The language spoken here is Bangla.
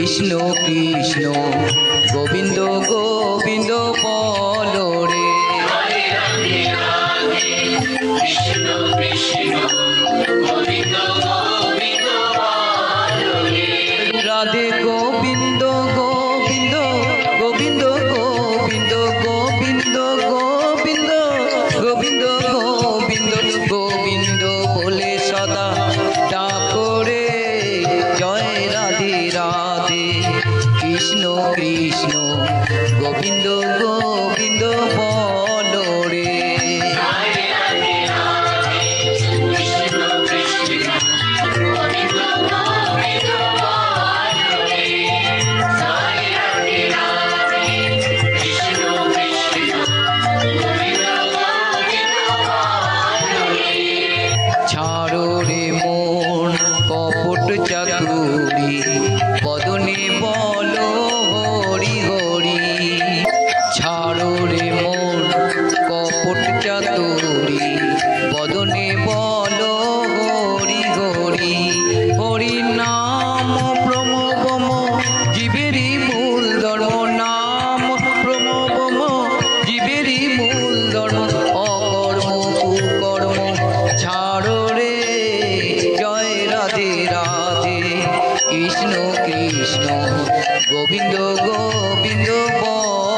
কৃষ্ণ কৃষ্ণ গোবিন্দ গোবিন্দ বলো রে। কৃষ্ণ কৃষ্ণ গোবিন্দ গোবিন্দ বলো রে। রাধে গোবিন্দ গোবিন্দ গোবিন্দ গোবিন্দ গোবিন্দ গোবিন্দ গোবিন্দ গোবিন্দ গোবিন্দ বলে সদা ডাকো রে। জয় রাধে রাধে কৃষ্ণ কৃষ্ণ গোবিন্দ গোবিন্দ বলো রে। কৃষ্ণ কৃষ্ণ গোবিন্দ গোবিন্দ বলো রে। জয় রাধে রাধে কৃষ্ণ কৃষ্ণ গোবিন্দ গোবিন্দ বলো রে। ছাড়ো রে মন কপট চাতুরি বদনে বলো হরি হরি। ছাড়ো রে মন কপট চাতুরি বদনে বলো হরি হরি। হরি নাম প্রমোবম জীবেরই মূল ধর্ম। নাম প্রমোবম জীবেরই মূল ধর্ম। অকর্ম কুকর্ম ছাড়ো রে। জয় রাধে রাধে কৃষ্ণ কৃষ্ণ গোবিন্দ গোবিন্দ বলো